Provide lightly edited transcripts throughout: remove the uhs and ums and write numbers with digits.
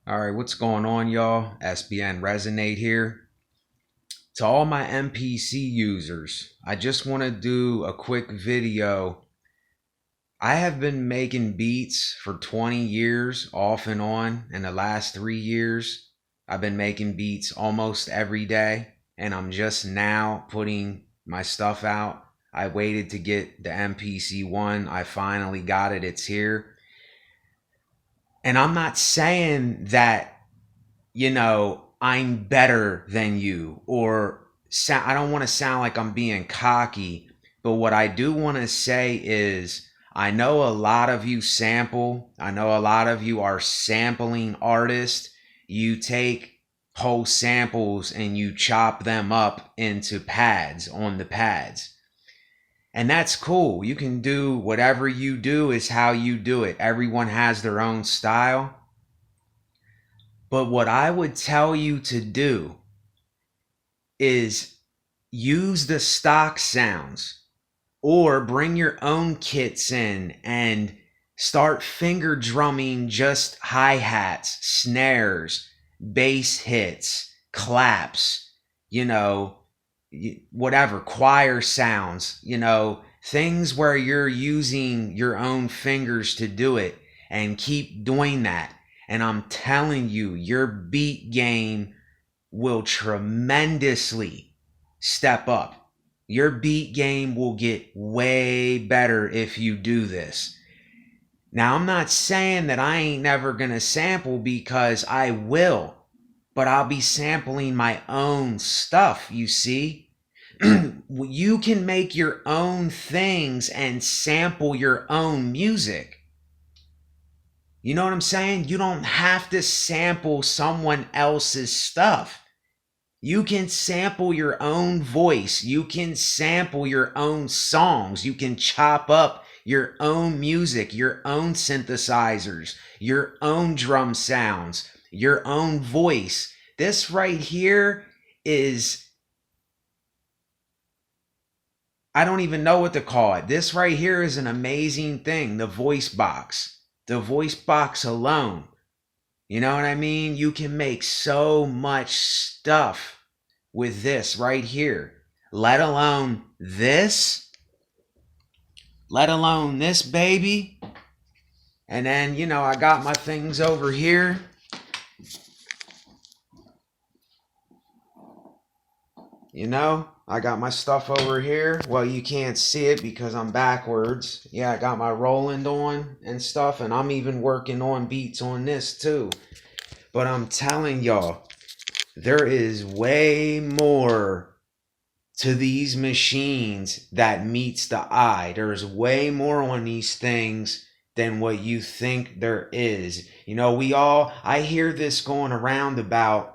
All right, what's going on, y'all? SBN Resonate here. To all my MPC users, I just want to do a quick video. I have been making beats for 20 years off and on. In the last 3 years, I've been making beats almost every day, and I'm just now putting my stuff out. I waited to get the MPC one. I finally got it. It's here. And I'm not saying that I'm better than you, or I don't want to sound like I'm being cocky, but what I do want to say is I know a lot of you sample. I know a lot of you are sampling artists. You take whole samples and you chop them up into pads on the pads. And that's cool. You can do whatever you do is how you do it. Everyone has their own style. But what I would tell you to do is use the stock sounds or bring your own kits in and start finger drumming just hi-hats, snares, bass hits, claps, whatever, choir sounds, things where you're using your own fingers to do it, and keep doing that. And I'm telling you, your beat game will tremendously step up. Your beat game will get way better if you do this. Now, I'm not saying that I ain't never gonna sample, because I will, but I'll be sampling my own stuff, you see? You can make your own things and sample your own music. You know what I'm saying? You don't have to sample someone else's stuff. You can sample your own voice. You can sample your own songs. You can chop up your own music, your own synthesizers, your own drum sounds, your own voice. This right here is, I don't even know what to call it. This right here is an amazing thing, the voice box. The voice box alone. You know what I mean? You can make so much stuff with this right here. Let alone this. Let alone this baby. And then, I got my things over here. I got my stuff over here. Well, you can't see it because I'm backwards. Yeah, I got my Roland on and stuff, and I'm even working on beats on this too. But I'm telling y'all, there is way more to these machines that meets the eye. There's way more on these things than what you think there is. I hear this going around about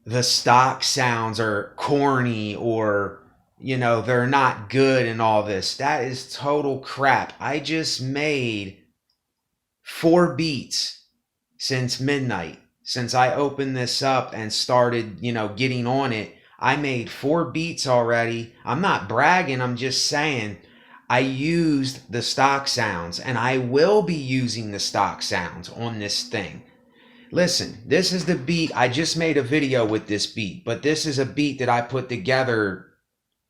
the stock sounds are corny, or they're not good and all this. That is total crap. I just made 4 beats since midnight. Since I opened this up and started getting on it, I made 4 beats already. I'm not bragging, I'm just saying I used the stock sounds, and I will be using the stock sounds on this thing. Listen, this is the beat. I just made a video with this beat, but this is a beat that I put together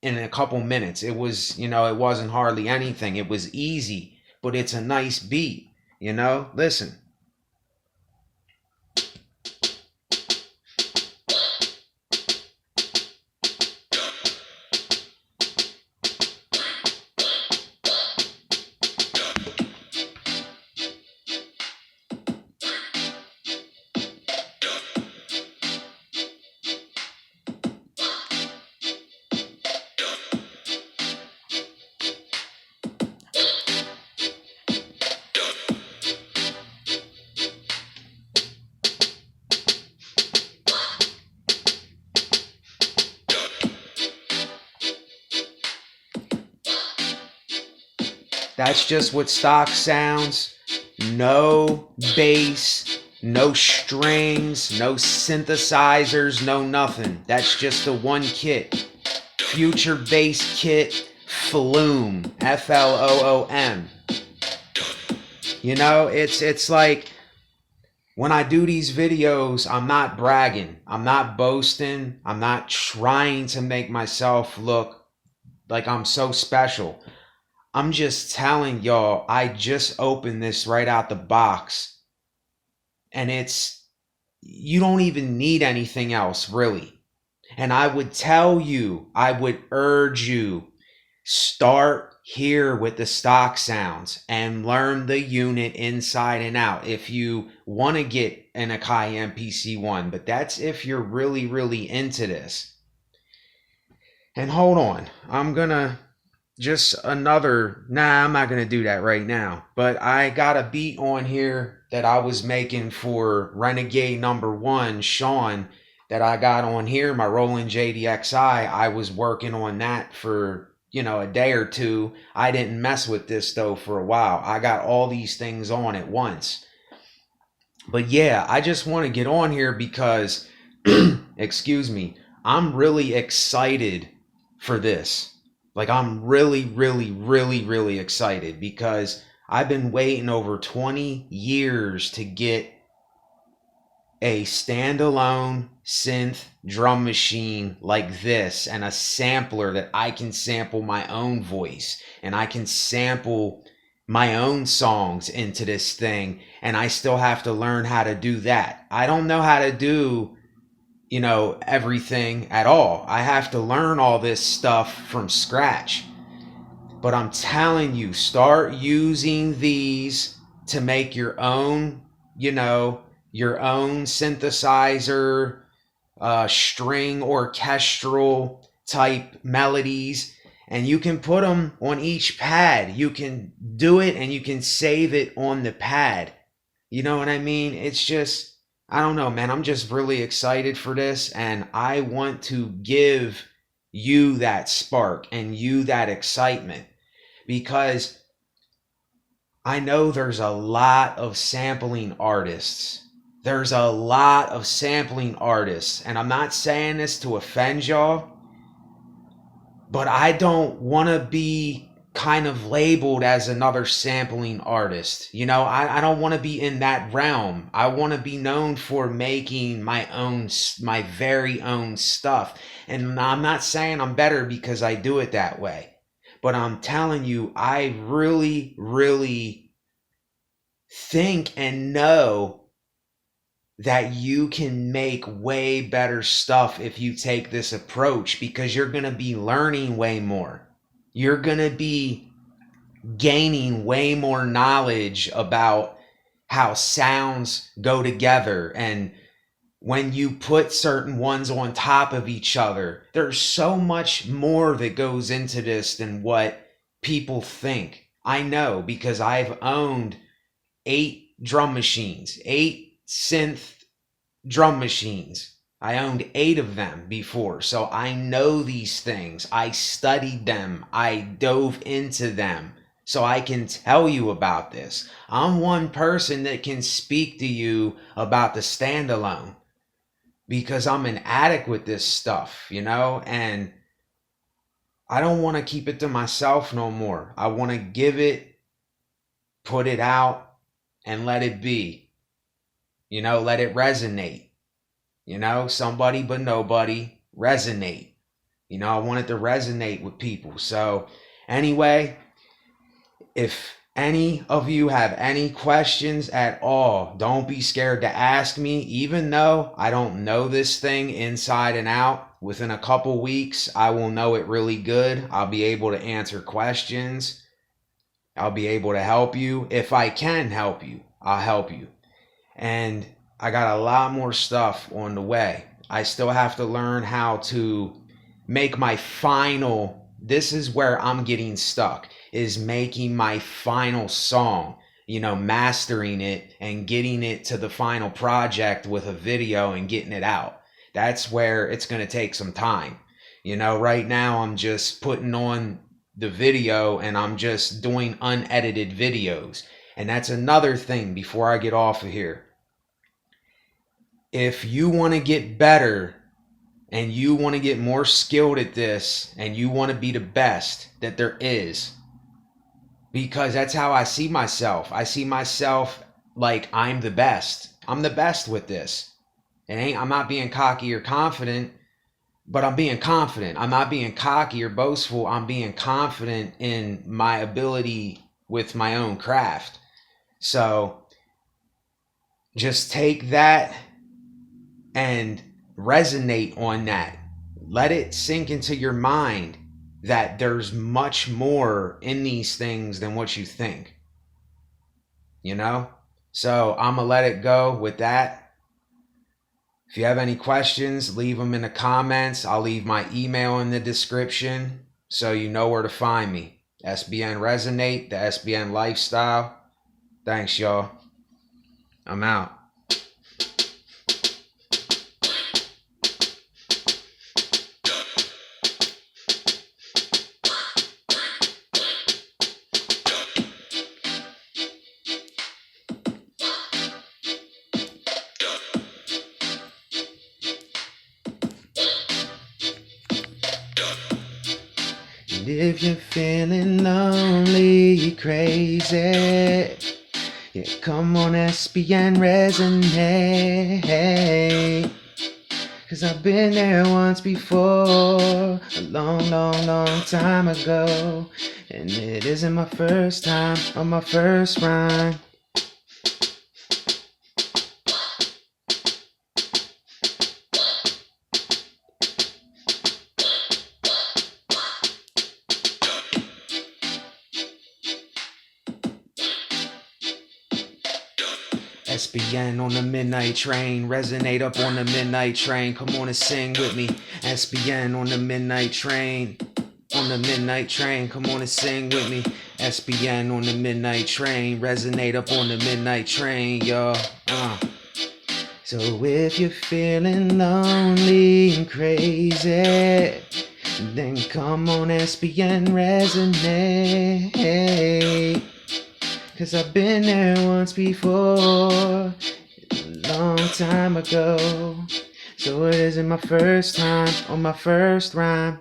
in a couple minutes. It was, it wasn't hardly anything. It was easy, but it's a nice beat, Listen. That's just what stock sounds. No bass, no strings, no synthesizers, no nothing. That's just the one kit. Future Bass Kit Floom. Floom. It's like when I do these videos, I'm not bragging. I'm not boasting. I'm not trying to make myself look like I'm so special. I'm just telling y'all, I just opened this right out the box. And you don't even need anything else, really. And I would tell you, I would urge you, start here with the stock sounds and learn the unit inside and out if you want to get an Akai MPC1. But that's if you're really, really into this. And hold on, I'm not gonna do that right now. But I got a beat on here that I was making for Renegade #1, Sean, that I got on here, my Roland JDXI. I was working on that for, a day or two. I didn't mess with this though for a while. I got all these things on at once. But yeah, I just want to get on here because, excuse me, I'm really excited for this. Like, I'm really, really, really, really excited because I've been waiting over 20 years to get a standalone synth drum machine like this and a sampler that I can sample my own voice and I can sample my own songs into this thing, and I still have to learn how to do that. I don't know how to do everything at all. I have to learn all this stuff from scratch. But I'm telling you, start using these to make your own, your own synthesizer, string orchestral type melodies. And you can put them on each pad. You can do it and you can save it on the pad. You know what I mean? It's just, I don't know, man. I'm just really excited for this, and I want to give you that spark and you that excitement, because I know there's a lot of sampling artists. There's a lot of sampling artists, and I'm not saying this to offend y'all, but I don't want to be kind of labeled as another sampling artist. I don't want to be in that realm. I want to be known for making my very own stuff. And I'm not saying I'm better because I do it that way, but I'm telling you, I really, really think and know that you can make way better stuff if you take this approach, because you're going to be learning way more. You're going to be gaining way more knowledge about how sounds go together, and when you put certain ones on top of each other. There's so much more that goes into this than what people think. I know, because I've owned 8 drum machines, 8 synth drum machines. I owned 8 of them before, so I know these things. I studied them. I dove into them, so I can tell you about this. I'm one person that can speak to you about the standalone because I'm an addict with this stuff, and I don't want to keep it to myself no more. I want to give it, put it out, and let it be. Let it resonate. Somebody but nobody, resonate. I want it to resonate with people. So anyway, if any of you have any questions at all, don't be scared to ask me. Even though I don't know this thing inside and out, within a couple weeks, I will know it really good. I'll be able to answer questions. I'll be able to help you. If I can help you, I'll help you. And I got a lot more stuff on the way. I still have to learn how to make my final, this is where I'm getting stuck, is making my final song, mastering it and getting it to the final project with a video and getting it out. That's where it's going to take some time. Right now I'm just putting on the video and I'm just doing unedited videos. And that's another thing before I get off of here. If you want to get better and you want to get more skilled at this and you want to be the best that there is, because that's how I see myself. I see myself like I'm the best. I'm the best with this. I'm not being cocky or confident, but I'm being confident. I'm not being cocky or boastful. I'm being confident in my ability with my own craft. So just take that and resonate on that. Let it sink into your mind that there's much more in these things than what you think. You know? So I'm going to let it go with that. If you have any questions, leave them in the comments. I'll leave my email in the description so you know where to find me. SBN Resonate, the SBN Lifestyle. Thanks, y'all. I'm out. And if you're feeling lonely, crazy, yeah, come on, SBN Resonate. 'Cause I've been there once before, a long, long, long time ago. And it isn't my first time or my first rhyme. SBN on the midnight train, resonate up on the midnight train. Come on and sing with me. SBN on the midnight train, on the midnight train. Come on and sing with me. SBN on the midnight train, resonate up on the midnight train, y'all. So if you're feeling lonely and crazy, then come on, SBN Resonate. 'Cause I've been there once before, a long time ago. So it isn't my first time or my first rhyme.